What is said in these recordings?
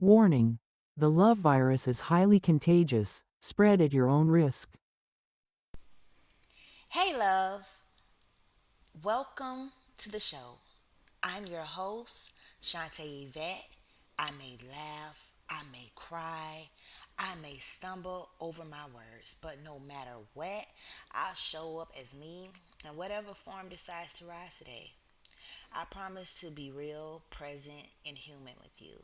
Warning: the love virus is highly contagious. Spread at your own risk. Hey, love. Welcome to the show. I'm your host, Shantae Yvette. I may laugh, I may cry, I may stumble over my words, but no matter what, I'll show up as me in whatever form decides to rise today. I promise to be real, present, and human with you.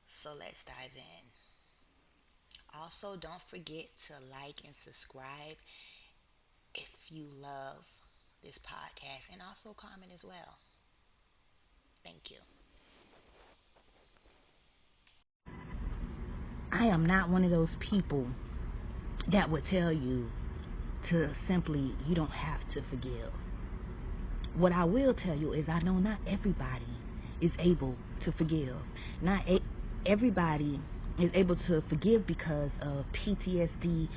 So let's dive in. Also, don't forget to like and subscribe if you love this podcast, and also comment as well. Thank you. I am not one of those people that would tell you to simply, you don't have to forgive. What I will tell you is I know not everybody is able to forgive. Not everybody is able to forgive because of PTSD,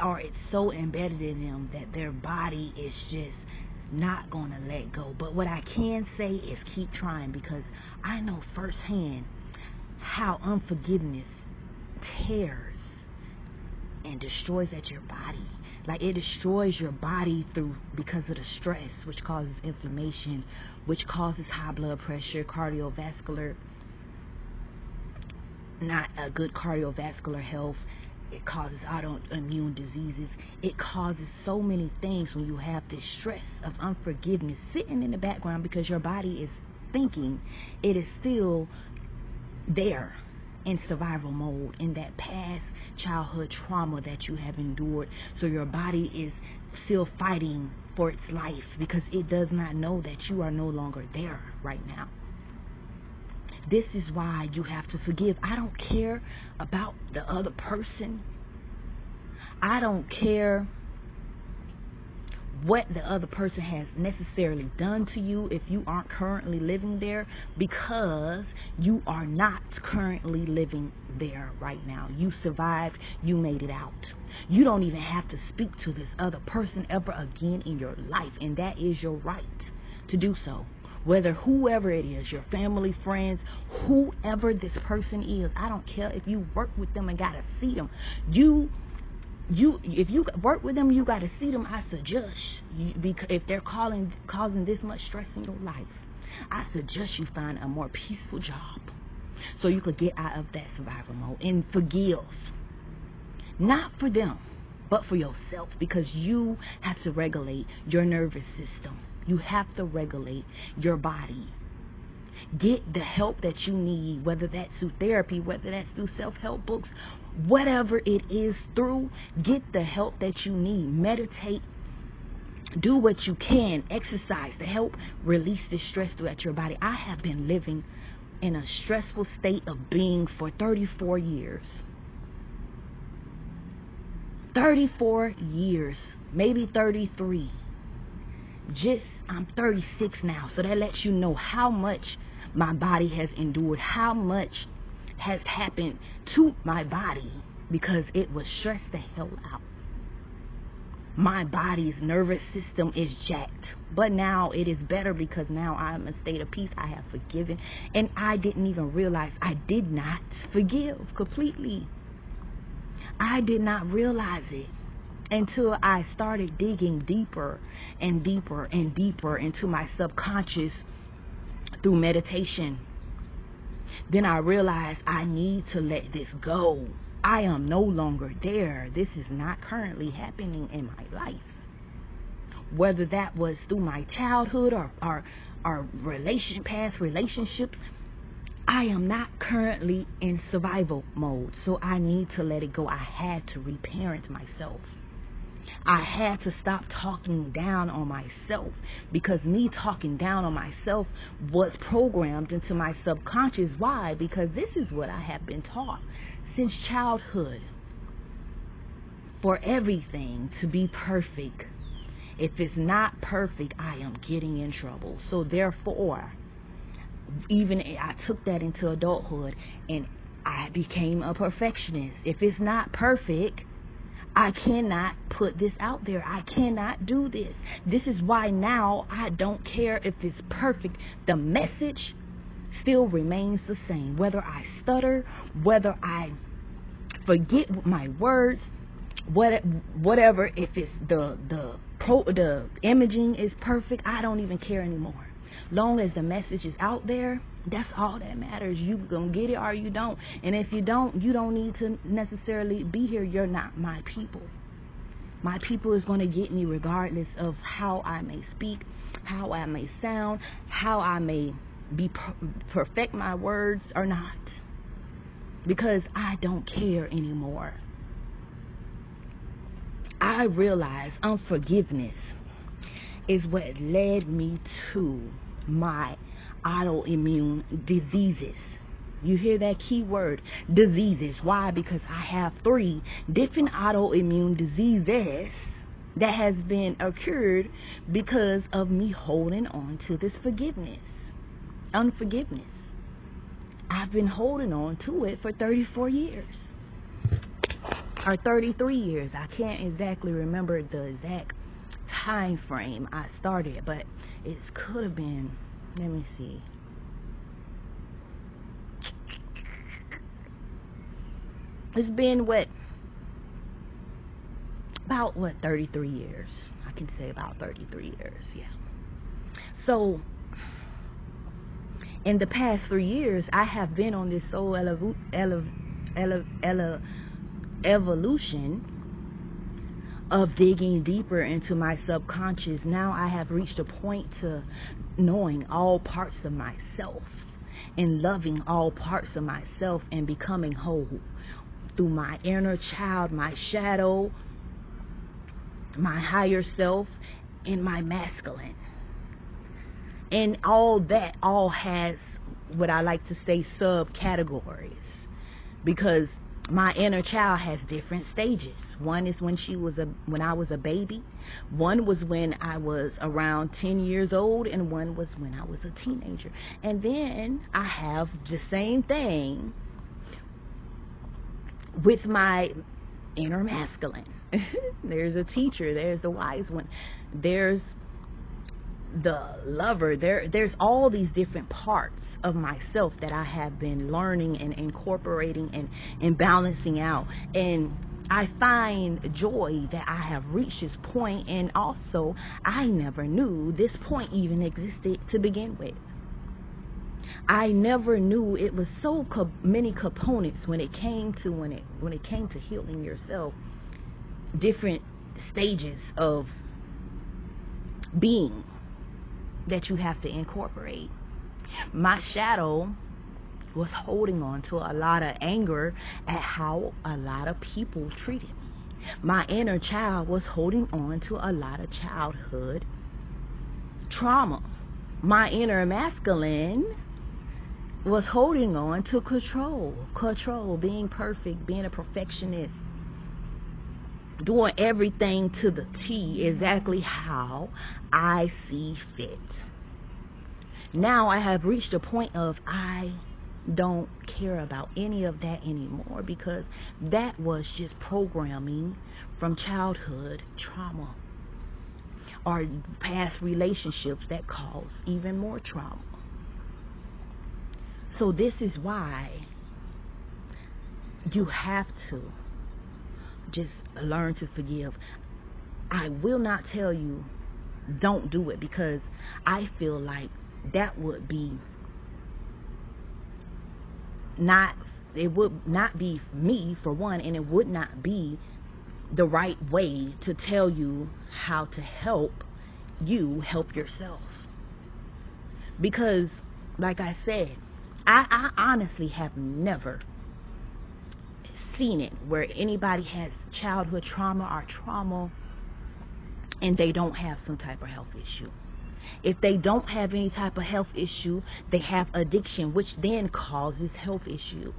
or it's so embedded in them that their body is just not going to let go. But what I can say is keep trying, because I know firsthand how unforgiveness tears and destroys at your body. Like, it destroys your body through, because of the stress, which causes inflammation, which causes high blood pressure, cardiovascular, not a good cardiovascular health. It causes autoimmune diseases. It causes so many things when you have this stress of unforgiveness sitting in the background, because your body is thinking it is still there in survival mode, in that past childhood trauma that you have endured. So your body is still fighting for its life, because it does not know that you are no longer there right now. This is why you have to forgive. I don't care about the other person. I don't care what the other person has necessarily done to you if you aren't currently living there, because you are not currently living there right now. You survived. You made it out. You don't even have to speak to this other person ever again in your life, and that is your right to do so. Whether whoever it is, your family, friends, whoever this person is, I don't care if you work with them and gotta see them. If you work with them, you got to see them. I suggest because if they're causing this much stress in your life, I suggest you find a more peaceful job so you could get out of that survival mode and forgive. Not for them, but for yourself, because you have to regulate your nervous system. You have to regulate your body. Get the help that you need, whether that's through therapy, whether that's through self-help books, whatever it is through, get the help that you need. Meditate, do what you can, exercise to help release the stress throughout your body. I have been living in a stressful state of being for 34 years. 34 years, maybe 33. I'm 36 now, so that lets you know how much my body has endured, how much has happened to my body, because it was stressed the hell out. My body's nervous system is jacked, but now it is better, because now I'm in a state of peace. I have forgiven, and I didn't even realize I did not forgive completely. I did not realize it until I started digging deeper and deeper and deeper into my subconscious through meditation. Then I realized I need to let this go. I am no longer there. This is not currently happening in my life. Whether that was through my childhood or past relationships, I am not currently in survival mode. So I need to let it go. I had to reparent myself. I had to stop talking down on myself, because me talking down on myself was programmed into my subconscious. Why? Because this is what I have been taught since childhood. For everything to be perfect. If it's not perfect, I am getting in trouble. So therefore, even I took that into adulthood, and I became a perfectionist. If it's not perfect, I cannot put this out there. I cannot do this. This is why now I don't care if it's perfect. The message still remains the same. Whether I stutter, whether I forget my words, whatever, if it's the imaging is perfect, I don't even care anymore. Long as the message is out there, that's all that matters. You gonna get it or you don't. And if you don't need to necessarily be here. You're not my people. My people is going to get me regardless of how I may speak, how I may sound, how I may be perfect my words or not. Because I don't care anymore. I realize unforgiveness is what led me to my autoimmune diseases. You hear that key word, diseases. Why? Because I have 3 different autoimmune diseases that has been occurred because of me holding on to this unforgiveness. I've been holding on to it for 34 years. Or 33 years. I can't exactly remember the exact time frame I started, but it could have been, let me see. It's been about 33 years. I can say about 33 years, yeah. So in the past 3 years, I have been on this soul evolution of digging deeper into my subconscious. Now I have reached a point to knowing all parts of myself and loving all parts of myself and becoming whole through my inner child, my shadow, my higher self, and my masculine. And all that all has what I like to say subcategories, because my inner child has different stages. One is when I was a baby. One was when I was around 10 years old, and one was when I was a teenager. And then I have the same thing with my inner masculine. There's a teacher, there's the wise one, there's the lover, there's all these different parts of myself that I have been learning and incorporating and balancing out. And I find joy that I have reached this point, and also I never knew this point even existed to begin with. I never knew it was so many components when it came to healing yourself. Different stages of being that you have to incorporate. My shadow was holding on to a lot of anger at how a lot of people treated me. My inner child was holding on to a lot of childhood trauma. My inner masculine was holding on to control, being perfect, being a perfectionist, doing everything to the T, exactly how I see fit. Now I have reached a point of I don't care about any of that anymore, because that was just programming from childhood trauma or past relationships that cause even more trauma. So this is why you have to just learn to forgive. I will not tell you don't do it, because I feel like that would be it would not be me, for one, and it would not be the right way to tell you how to help you help yourself. Because like I said, I honestly have never seen it where anybody has childhood trauma or trauma and they don't have some type of health issue. If they don't have any type of health issue, they have addiction, which then causes health issues.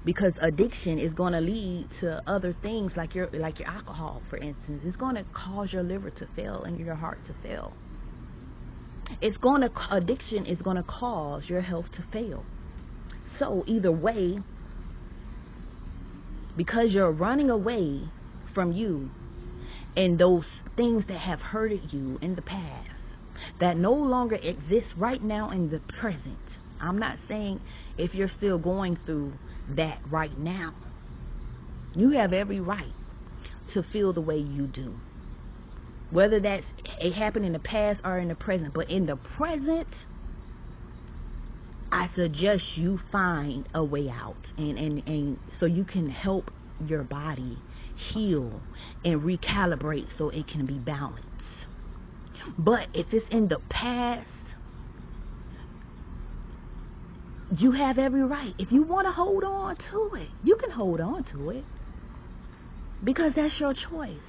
Because addiction is going to lead to other things like your alcohol, for instance. It's going to cause your liver to fail and your heart to fail. Addiction is going to cause your health to fail. So either way, because you're running away from you and those things that have hurted you in the past, that no longer exist right now in the present, I'm not saying if you're still going through that right now. You have every right to feel the way you do. Whether that's it happened in the past or in the present. But in the present, I suggest you find a way out. And so you can help your body heal and recalibrate so it can be balanced. But if it's in the past, you have every right. If you want to hold on to it, you can hold on to it, because that's your choice.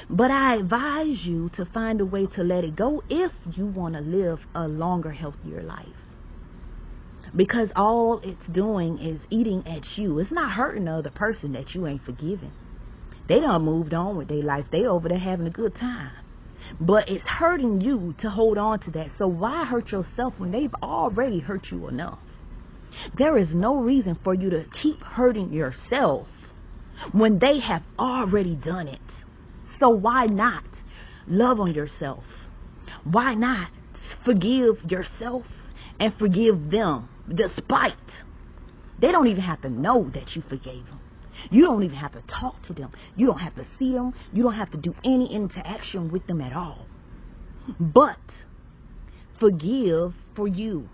But I advise you to find a way to let it go if you want to live a longer, healthier life. Because all it's doing is eating at you. It's not hurting the other person that you ain't forgiven. They done moved on with their life. They over there having a good time. But it's hurting you to hold on to that. So why hurt yourself when they've already hurt you enough? There is no reason for you to keep hurting yourself when they have already done it. So why not love on yourself? Why not forgive yourself and forgive them? Despite they don't even have to know that you forgave them. You don't even have to talk to them. You don't have to see them. You don't have to do any interaction with them at all. But forgive for you.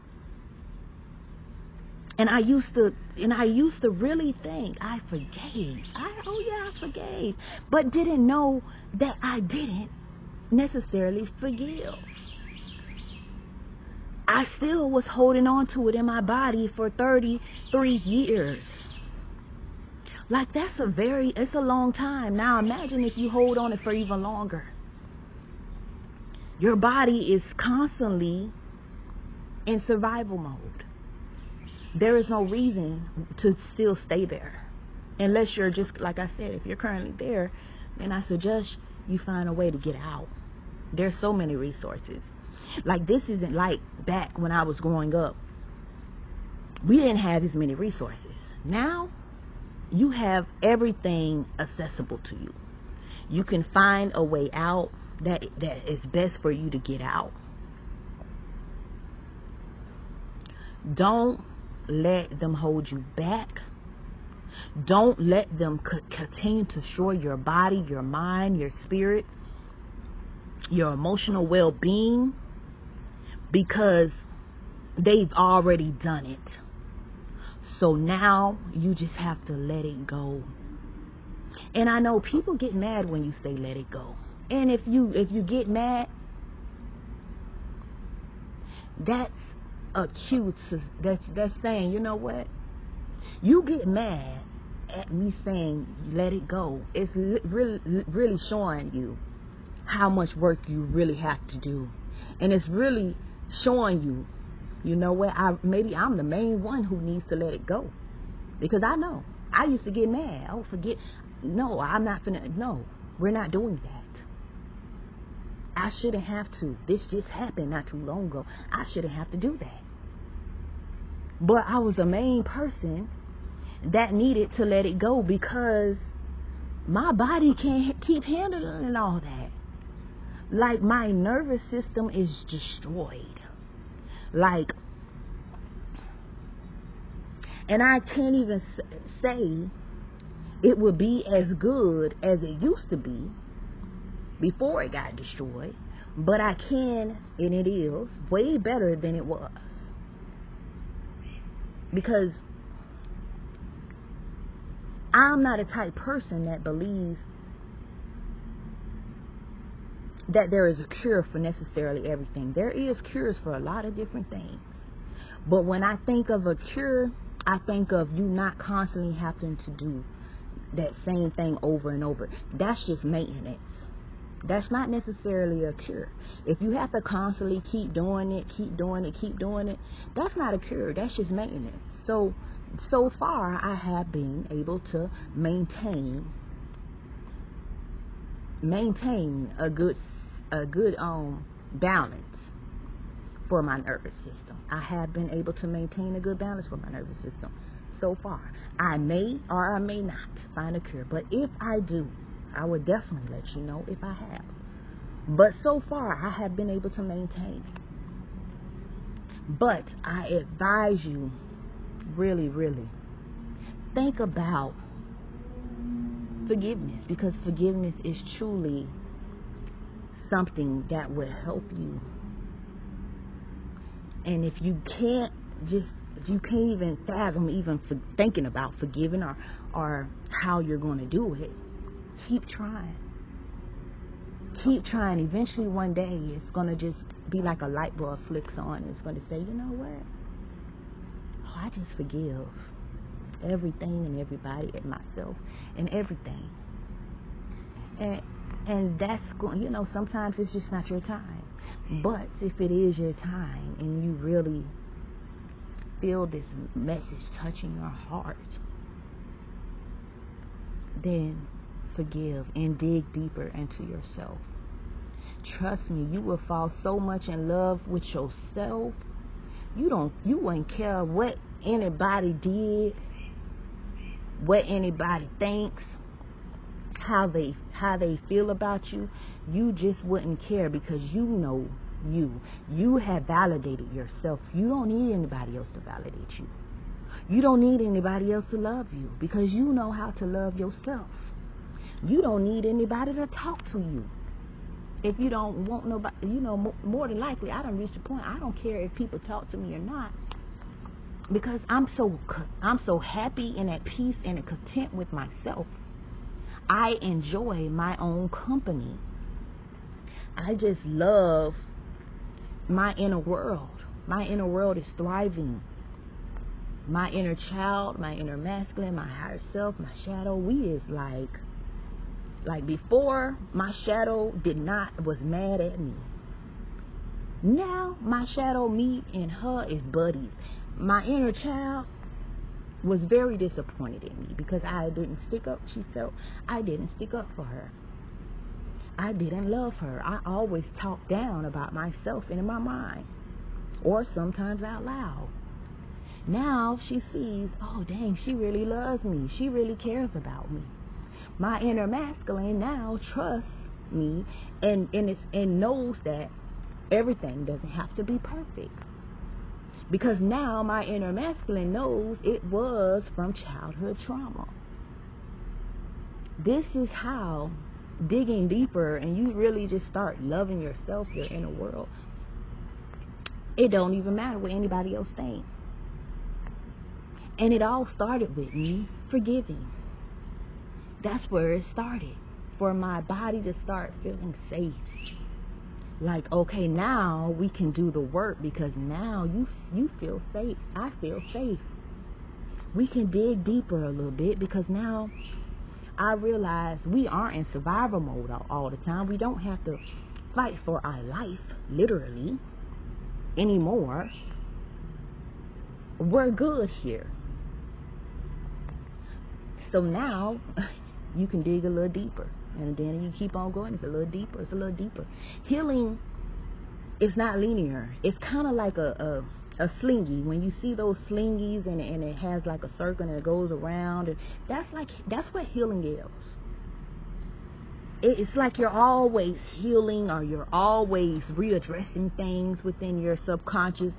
And I used to really think I forgave. I forgave. But didn't know that I didn't necessarily forgive. I still was holding on to it in my body for 33 years. Like, it's a long time. Now imagine if you hold on it for even longer. Your body is constantly in survival mode. There is no reason to still stay there. Unless you're just, like I said, if you're currently there, then I suggest you find a way to get out. There's so many resources. Like, this isn't like back when I was growing up. We didn't have as many resources. Now, you have everything accessible to you. You can find a way out that is best for you to get out. Don't let them hold you back. Don't let them continue to destroy your body, your mind, your spirit, your emotional well-being, because they've already done it. So now you just have to let it go. And I know people get mad when you say let it go. And if you get mad, that's a cue to, that's saying, you know what? You get mad at me saying let it go. It's really showing you how much work you really have to do. And it's really showing you, you know what, maybe I'm the main one who needs to let it go. Because I know, I used to get mad. Oh, forget. No, I'm not finna. No, we're not doing that. I shouldn't have to. This just happened not too long ago. I shouldn't have to do that. But I was the main person that needed to let it go, because my body can't keep handling all that. Like, my nervous system is destroyed. Like, and I can't even say it would be as good as it used to be before it got destroyed, but I can, and it is way better than it was. Because I'm not a type person that believes that there is a cure for necessarily everything. There is cures for a lot of different things. But when I think of a cure, I think of you not constantly having to do that same thing over and over. That's just maintenance. That's not necessarily a cure. If you have to constantly keep doing it, that's not a cure. That's just maintenance. So far, I have been able to maintain a good balance for my nervous system. I have been able to maintain a good balance for my nervous system so far. I may or I may not find a cure, but if I do, I will definitely let you know if I have. But so far, I have been able to maintain. But I advise you, really, really, think about forgiveness, because forgiveness is truly something that will help you. And if you can't even fathom even thinking about forgiving or how you're going to do it, keep trying. Keep trying. Eventually one day it's going to just be like a light bulb flicks on. It's going to say, you know what? Oh, I just forgive everything and everybody and myself and everything. And that's going, sometimes it's just not your time. But if it is your time and you really feel this message touching your heart, then forgive and dig deeper into yourself. Trust me, you will fall so much in love with yourself. You wouldn't care what anybody did, what anybody thinks, how they feel about you. You just wouldn't care, because you have validated yourself. You don't need anybody else to validate you. You don't need anybody else to love you, because you know how to love yourself. You don't need anybody to talk to you. If you don't want nobody, more than likely, I done reached a point, I don't care if people talk to me or not, because I'm so happy and at peace and content with myself. I enjoy my own company. I just love my inner world. My inner world is thriving. My inner child, my inner masculine, my higher self, my shadow, we is like before, my shadow was mad at me. Now my shadow, me and her is buddies. My inner child was very disappointed in me because I didn't stick up. She felt I didn't stick up for her. I didn't love her. I always talked down about myself in my mind, or sometimes out loud. Now she sees, oh dang, she really loves me. She really cares about me. My inner masculine now trusts me and knows that everything doesn't have to be perfect. Because now my inner masculine knows it was from childhood trauma. This is how digging deeper and you really just start loving yourself, your inner world. It don't even matter what anybody else thinks. And it all started with me forgiving. That's where it started. For my body to start feeling safe. Like, okay, now we can do the work, because now you feel safe. I feel safe. We can dig deeper a little bit, because now I realize we aren't in survival mode all the time. We don't have to fight for our life, literally, anymore. We're good here. So now you can dig a little deeper, and then you keep on going. It's a little deeper. It's a little deeper. Healing is not linear. It's kind of like a slingy. When you see those slingies and it has like a circle and it goes around, and that's what healing is. It's like you're always healing, or you're always readdressing things within your subconscious.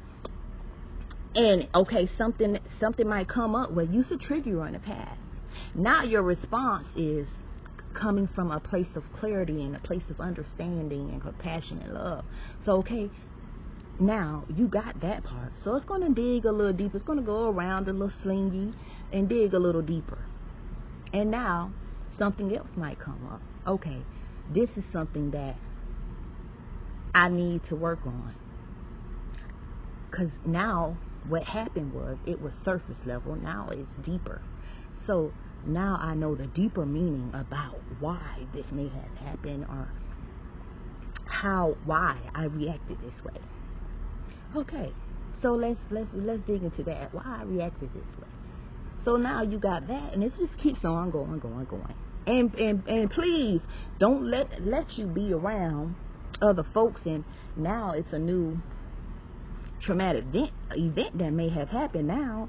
And okay, something might come up where used to trigger you in the past. Now your response is coming from a place of clarity and a place of understanding and compassion and love. So okay, now you got that part. So it's going to dig a little deeper. It's going to go around a little slingy and dig a little deeper. And now something else might come up. Okay, this is something that I need to work on. Because now what happened was, it was surface level. Now it's deeper. So now I know the deeper meaning about why this may have happened, or why I reacted this way. Okay, so let's dig into that. Why I reacted this way. So now you got that, and it just keeps on going. And please don't let you be around other folks, and now it's a new traumatic event that may have happened. Now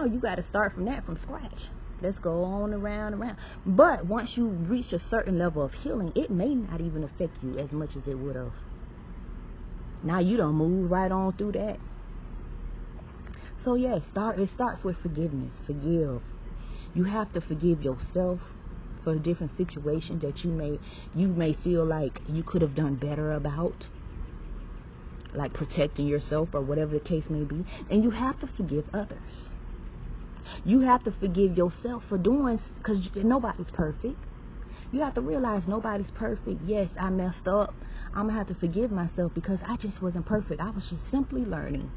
you got to start from scratch. Let's go on around. But once you reach a certain level of healing, it may not even affect you as much as it would have. Now you don't move right on through that. So yeah, it starts with forgiveness. Forgive. You have to forgive yourself for the different situations that you may feel like you could have done better about, like protecting yourself or whatever the case may be. And you have to forgive others. You have to forgive yourself for doing, because nobody's perfect. You have to realize nobody's perfect. Yes, I messed up. I'm going to have to forgive myself because I just wasn't perfect. I was just simply learning.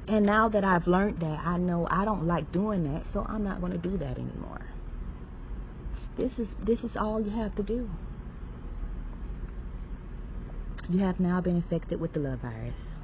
And now that I've learned that, I know I don't like doing that, so I'm not going to do that anymore. This is all you have to do. You have now been infected with the love virus.